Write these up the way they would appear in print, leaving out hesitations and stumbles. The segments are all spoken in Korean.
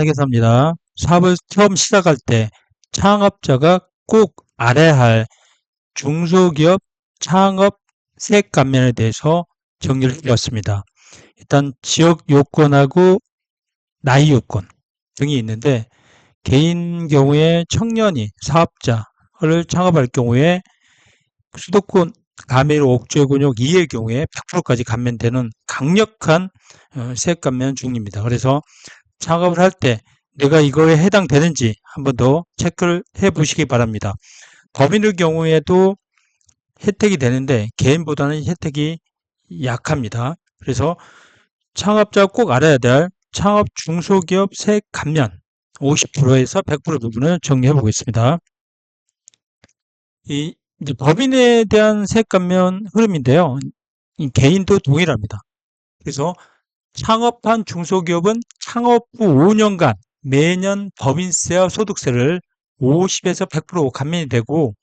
알겠습니다. 사업을 처음 시작할 때 창업자가 꼭 알아야 할 중소기업 창업 세액 감면에 대해서 정리를 해드렸습니다. 일단 지역 요건하고 나이 요건 등이 있는데 개인 경우에 청년이 사업자를 창업할 경우에 수도권 가밀 옥죄군역 2의 경우에 100%까지 감면되는 강력한 세액 감면 중입니다. 그래서 작업을 할 때 내가 이거에 해당되는지 한번 더 체크를 해 보시기 바랍니다. 법인의 경우에도 혜택이 되는데 개인보다는 혜택이 약합니다. 그래서 창업자가 꼭 알아야 될 창업 중소기업 세액 감면 50%에서 100% 부분을 정리해 보겠습니다. 이 이제 법인에 대한 세액 감면 흐름인데요. 이 개인도 동일합니다. 그래서 창업한 중소기업은 창업 후 5년간 매년 법인세와 소득세를 50에서 100% 감면이 되고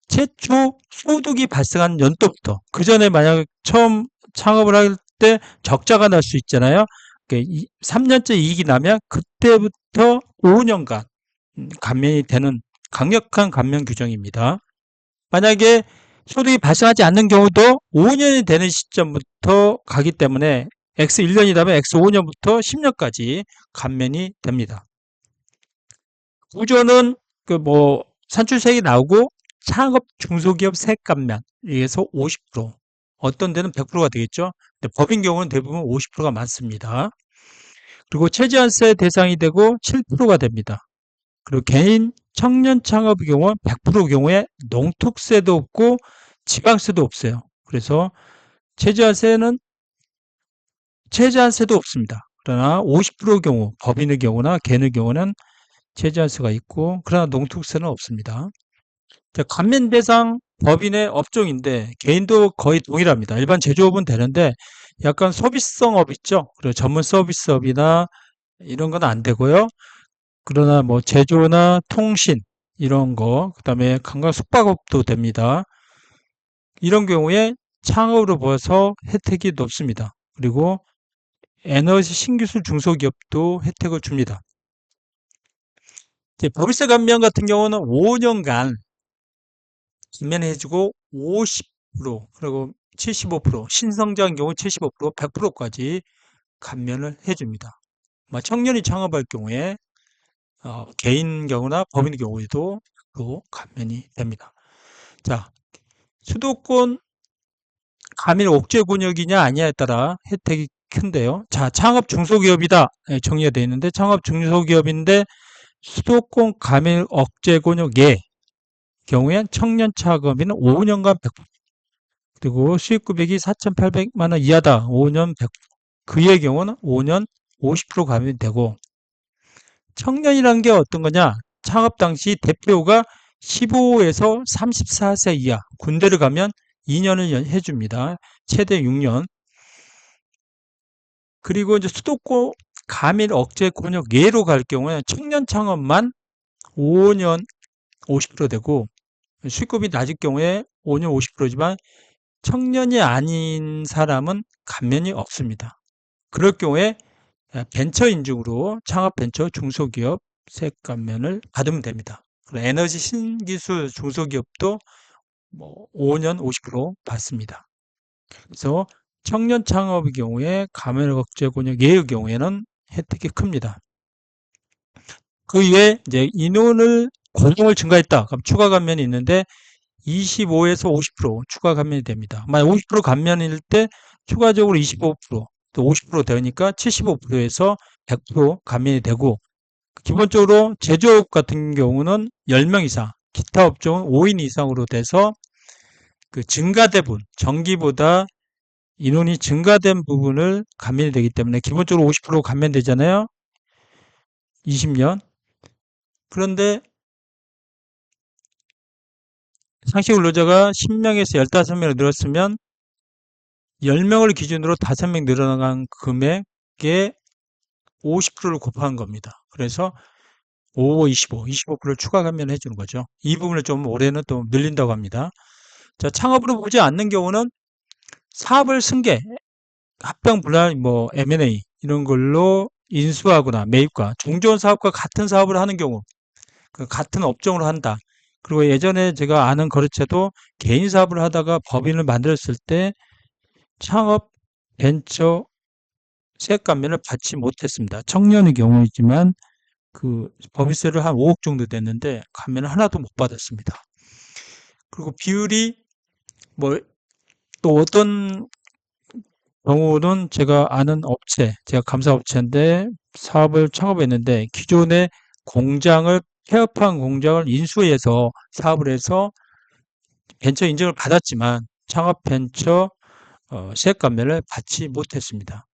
최초 소득이 발생한 연도부터 그 전에 만약 처음 창업을 할 때 적자가 날 수 있잖아요. 3년째 이익이 나면 그때부터 5년간 감면이 되는 강력한 감면 규정입니다. 만약에 소득이 발생하지 않는 경우도 5년이 되는 시점부터 가기 때문에 X 1년이라면 X 5년부터 10년까지 감면이 됩니다. 구조는 산출세액이 나오고 창업 중소기업 세액 감면에서 50%, 어떤 데는 100%가 되겠죠. 근데 법인 경우는 대부분 50%가 많습니다. 그리고 최저한세 대상이 되고 7%가 됩니다. 그리고 개인 청년 창업의 경우 100% 경우에 농특세도 없고 지방세도 없어요. 그래서 최저한세도 없습니다. 그러나 50% 경우 법인의 경우나 개인의 경우는 최저한세가 있고 그러나 농특세는 없습니다. 감면 대상 법인의 업종인데 개인도 거의 동일합니다. 일반 제조업은 되는데 약간 소비성업 있죠. 그리고 전문 서비스업이나 이런 건 안 되고요. 그러나 뭐 제조나 통신 이런 거, 그다음에 관광 숙박업도 됩니다. 이런 경우에 창업으로 봐서 혜택이 높습니다. 그리고 에너지 신기술 중소기업도 혜택을 줍니다. 법인세 감면 같은 경우는 5년간 감면해주고 50% 그리고 75% 신성장 경우 75% 100%까지 감면을 해줍니다. 청년이 창업할 경우에 개인 경우나 법인 경우에도 또 감면이 됩니다. 자, 수도권 가밀 옥죄 권역이냐 아니냐에 따라 혜택이 큰데요. 자, 창업 중소기업이다 정리가 되어 있는데 창업 중소기업인데 수도권 가밀 억제 권역의 경우엔 청년 창업인은 5년간 100%, 그리고 수익금액이 4,800만 원 이하다 5년 100%, 그의 경우는 5년 50% 감면이 되고, 청년이라는 게 어떤 거냐? 창업 당시 대표가 15에서 34세 이하, 군대를 가면 2년을 해줍니다. 최대 6년. 그리고 이제 수도권 가밀 억제 권역 예로 갈 경우에 청년 창업만 5년 50% 되고, 수익금이 낮을 경우에 5년 50%지만 청년이 아닌 사람은 감면이 없습니다. 그럴 경우에 벤처 인증으로 창업 벤처 중소기업 세액 감면을 받으면 됩니다. 에너지 신기술 중소기업도 5년 50% 받습니다. 그래서 청년 창업의 경우에 감면 억제 권역 예의 경우에는 혜택이 큽니다. 그 이외에 이제 인원을 고용을 증가했다. 그럼 추가 감면이 있는데 25에서 50% 추가 감면이 됩니다. 만약 50% 감면일 때 추가적으로 25%, 또 50% 되니까 75%에서 100% 감면이 되고, 기본적으로 제조업 같은 경우는 10명 이상, 기타 업종은 5인 이상으로 돼서 그 증가대분, 전기보다 인원이 증가된 부분을 감면이 되기 때문에 기본적으로 50% 감면되잖아요. 20년. 그런데 상시 근로자가 10명에서 15명으로 늘었으면 10명을 기준으로 5명 늘어나간 금액의 50%를 곱한 겁니다. 그래서 5, 25, 25%를 추가 감면해 주는 거죠. 이 부분을 좀 올해는 또 늘린다고 합니다. 자, 창업으로 보지 않는 경우는 사업을 승계, 합병 분할, M&A 이런 걸로 인수하거나 매입과 종전 사업과 같은 사업을 하는 경우, 그 같은 업종으로 한다. 그리고 예전에 제가 아는 거래처도 개인 사업을 하다가 법인을 만들었을 때 창업 벤처 세액 감면을 받지 못했습니다. 청년의 경우이지만 그 법인세를 한 5억 정도 됐는데 감면을 하나도 못 받았습니다. 그리고 비율이 뭐 또 어떤 경우는 제가 아는 업체, 제가 감사업체인데 사업을 창업했는데 기존의 공장을 폐업한 공장을 인수해서 사업을 해서 벤처 인증을 받았지만 창업 벤처 세액 감면을 받지 못했습니다.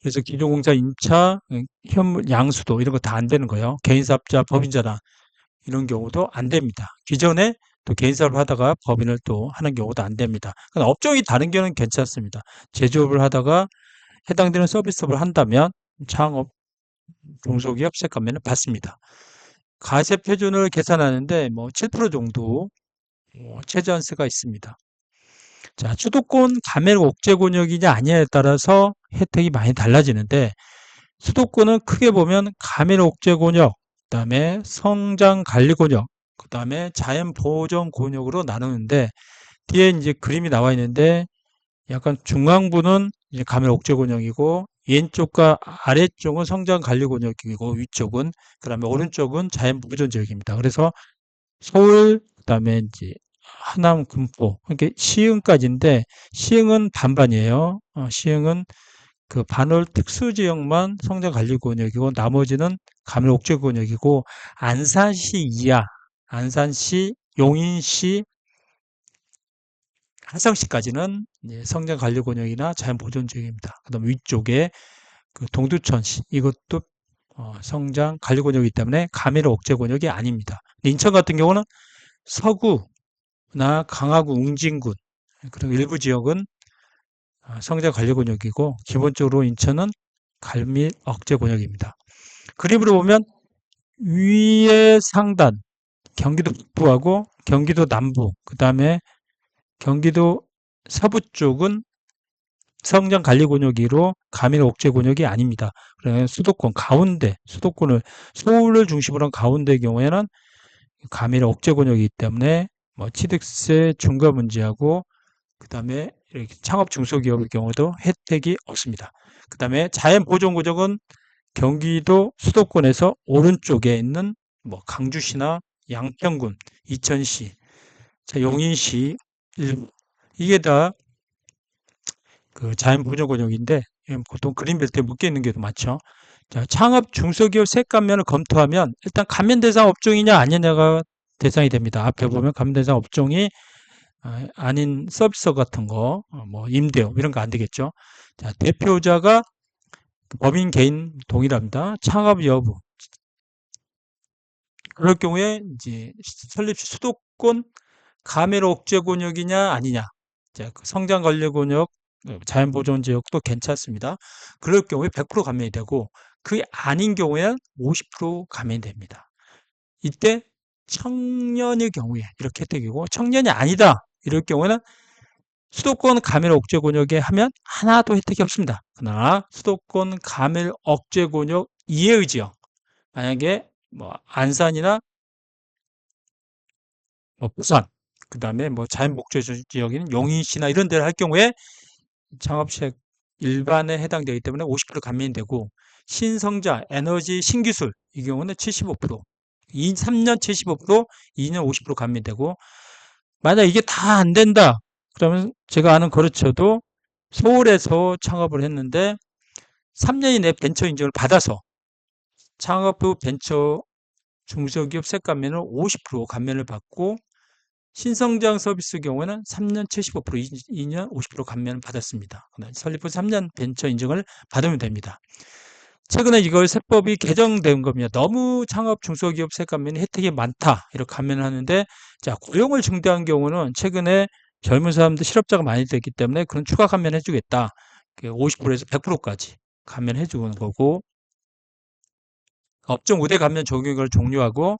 그래서 기존 공사 임차, 현물 양수도 이런 거 다 안 되는 거예요. 개인사업자, 법인자나 이런 경우도 안 됩니다. 기존에 또 개인사업을 하다가 법인을 또 하는 경우도 안 됩니다. 그러니까 업종이 다른 경우는 괜찮습니다. 제조업을 하다가 해당되는 서비스업을 한다면 창업 중소기업 세액 감면을 받습니다. 가세 표준을 계산하는데 뭐 7% 정도 최저한세가 있습니다. 자, 수도권 감액 옥죄 권역이냐 아니냐에 따라서 혜택이 많이 달라지는데 수도권은 크게 보면 감액 옥죄 권역, 그다음에 성장 관리 권역, 그다음에 자연 보전 권역으로 나누는데 뒤에 이제 그림이 나와 있는데 약간 중앙부는 이제 감액 옥죄 권역이고 왼쪽과 아래쪽은 성장 관리 권역이고 위쪽은 그다음에 오른쪽은 자연 보전 지역입니다. 그래서 서울 그다음에 이제 하남 금포 이렇게 시흥까지인데 시흥은 반반이에요. 시흥은 그 반월 특수 지역만 성장 관리 권역이고 나머지는 감액 옥죄 권역이고 안산시 이하, 안산시, 용인시, 화성시까지는 성장 관리 권역이나 자연 보존 지역입니다. 그다음 위쪽에 그 동두천시 이것도 성장 관리 권역이기 때문에 감액 옥죄 권역이 아닙니다. 인천 같은 경우는 서구나 강화구, 웅진군 그리고 일부 지역은 성장 관리 권역이고 기본적으로 인천은 감액 억제 권역입니다. 그림으로 보면 위에 상단 경기도 북부하고 경기도 남부 그다음에 경기도 서부 쪽은 성장 관리 권역이로 감액 억제 권역이 아닙니다. 그러면 수도권 가운데 수도권을 서울을 중심으로 한 가운데 경우에는 감액 억제 권역이기 때문에 뭐 취득세 중과 문제하고 그다음에 이렇게 창업 중소기업의 경우도 혜택이 없습니다. 그다음에 자연 보존 구역은 경기도 수도권에서 오른쪽에 있는 뭐 강주시나 양평군, 이천시, 자, 용인시 일부 이게 다 그 자연 보존 구역인데 보통 그린벨트에 묶여 있는 게 더 많죠. 자, 창업 중소기업 세액 감면을 검토하면 일단 감면 대상 업종이냐 아니냐가 대상이 됩니다. 앞에 보면 감면 대상 업종이 아닌 서비스 같은 거, 뭐 임대업 이런 거 안 되겠죠. 자, 대표자가 법인 개인 동일합니다. 창업 여부. 그럴 경우에 이제 설립 수도권 감액 억제 권역이냐 아니냐. 자, 그 성장 관리 권역, 자연 보존 지역도 괜찮습니다. 그럴 경우에 100% 감면이 되고 그게 아닌 경우에는 50% 감면이 됩니다. 이때 청년의 경우에 이렇게 혜택이고 청년이 아니다. 이럴 경우에는 수도권 감액 억제 권역에 하면 하나도 혜택이 없습니다. 그러나 수도권 감액 억제 권역 이외의 지역, 만약에 뭐 안산이나 뭐 부산, 그 다음에 뭐 자연 목조 지역인 용인시나 이런 데를 할 경우에 창업시액 일반에 해당되기 때문에 50% 감면이 되고 신성장, 에너지, 신기술 이 경우는 75%, 3년 75%, 2년 50% 감면되고 만약 이게 다 안 된다. 그러면 제가 아는 거래처도 서울에서 창업을 했는데 3년 이내 벤처 인증을 받아서 창업 후 벤처 중소기업 세액 감면을 50% 감면을 받고 신성장 서비스 경우에는 3년 75%, 2년 50% 감면을 받았습니다. 설립 후 3년 벤처 인증을 받으면 됩니다. 최근에 이걸 세법이 개정된 겁니다. 너무 창업 중소기업 세액 감면이 혜택이 많다. 이렇게 감면을 하는데 자, 고용을 증대한 경우는 최근에 젊은 사람들 실업자가 많이 됐기 때문에 그런 추가 감면 해주겠다. 50%에서 100%까지 감면해 주는 거고 업종 우대 감면 적용을 종료하고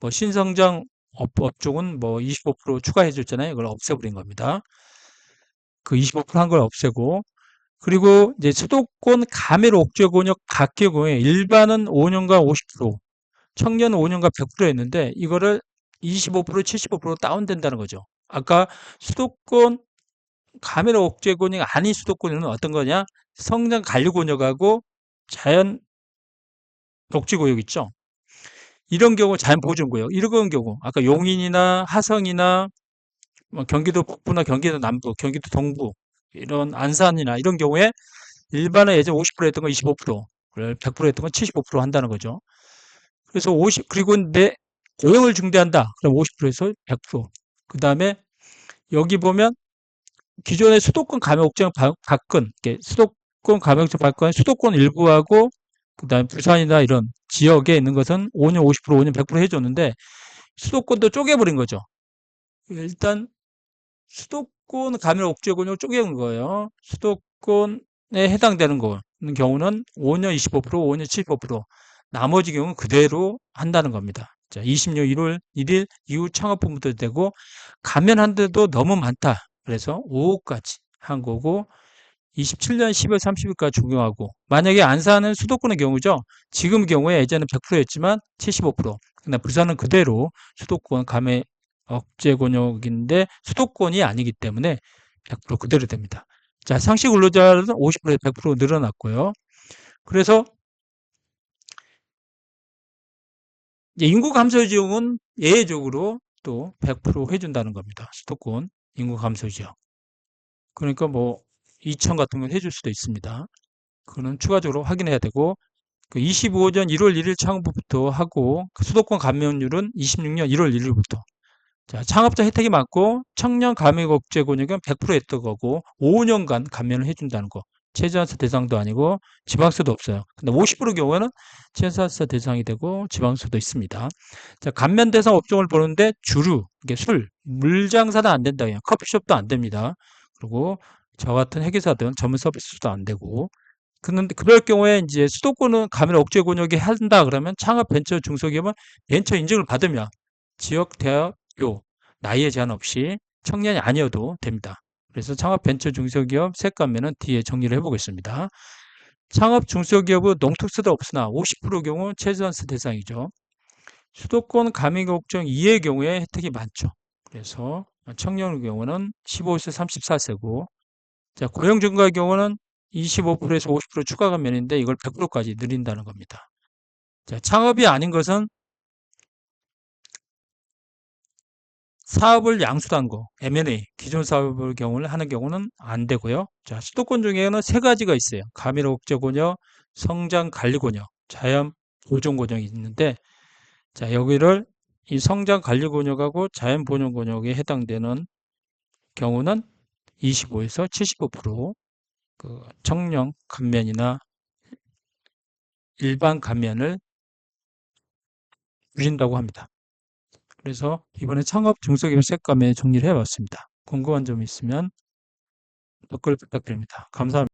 뭐 신성장 업종은 뭐 25% 추가해 줬잖아요. 이걸 없애버린 겁니다. 그 25%한 걸 없애고 그리고 이제 수도권 가밀 옥죄 권역 각 경우에 일반은 5년간 50%, 청년은 5년간 100%였는데 이거를 25%, 75% 다운된다는 거죠. 아까 수도권 가밀 옥죄 권역 아닌 수도권은 어떤 거냐? 성장 관리 권역하고 자연 녹지 구역 있죠. 이런 경우 자연 보존 구역 이런 경우 아까 용인이나 화성이나 뭐 경기도 북부나 경기도 남부, 경기도 동부 이런 안산이나 이런 경우에 일반은 예전 50% 했던 거 25%를 100% 했던 건 75% 한다는 거죠. 그래서 50 그리고 내 고용을 중대한다. 그럼 50%에서 100%. 그다음에 여기 보면 기존의 수도권 감염옥장 박근 수도권 감염옥장 박근 수도권 일부하고 그다음에 부산이나 이런 지역에 있는 것은 5년 50%, 5년 100% 해줬는데 수도권도 쪼개버린 거죠. 일단 수도권 감염 옥죄군을 쪼개는 거예요. 수도권에 해당되는 경우는 5년 25%, 5년 75%, 나머지 경우는 그대로 한다는 겁니다. 자, 20년 1월 1일 이후 창업부부터 되고 감면한데도 너무 많다. 그래서 5호까지 한 거고 27년 10월 30일까지 적용하고 만약에 안산은 수도권의 경우죠. 지금 경우에 예전에 100%였지만 75%. 근데 부산은 그대로 수도권 감해 억제 권역인데 수도권이 아니기 때문에 100% 그대로 됩니다. 자, 상시 근로자는 50%에서 100% 늘어났고요. 그래서 인구 감소 지역은 예외적으로 또 100% 해준다는 겁니다. 수도권 인구 감소 지역. 그러니까 뭐 2천 같은 건 해줄 수도 있습니다. 그거는 추가적으로 확인해야 되고 그 25년 1월 1일 창업부터 하고 그 수도권 감면율은 26년 1월 1일부터. 자, 창업자 혜택이 많고 청년 감액업체 권역은 100% 했던 거고 5년간 감면을 해준다는 거. 최저한서 대상도 아니고 지방서도 없어요. 근데 50% 경우에는 최저한서 대상이 되고 지방서도 있습니다. 자, 감면 대상 업종을 보는데 주류, 이게 술, 물장사는 안 된다. 커피숍도 안 됩니다. 그리고 저 같은 회계사들은 전문 서비스도 안 되고 그런데 그럴 경우에 이제 수도권은 가밀 억제 권역에 한다 그러면 창업 벤처 중소기업은 벤처 인증을 받으면 지역 대학교 나이에 제한 없이 청년이 아니어도 됩니다. 그래서 창업 벤처 중소기업 세감면은 뒤에 정리를 해보겠습니다. 창업 중소기업은 농특수도 없으나 50% 경우 최저한수 대상이죠. 수도권 가맹업종 2의 경우에 혜택이 많죠. 그래서 청년의 경우는 15에서 34세고 자, 고용 증가의 경우는 25%에서 50% 추가 감면인데 이걸 100%까지 늘린다는 겁니다. 자, 창업이 아닌 것은 사업을 양수한 거, M&A, 기존 사업을 경우를 하는 경우는 안 되고요. 자, 수도권 중에는 세 가지가 있어요. 가밀 옥제 권역, 성장 관리 권역, 자연 보존 권역이 있는데 자, 여기를 이 성장 관리 권역하고 자연 보존 권역에 해당되는 경우는 25에서 75%그 청령 감면이나 일반 감면을 주신다고 합니다. 그래서 이번에 창업 중소기업 세감에 정리를 해봤습니다. 궁금한 점 있으면 댓글 부탁드립니다. 감사합니다.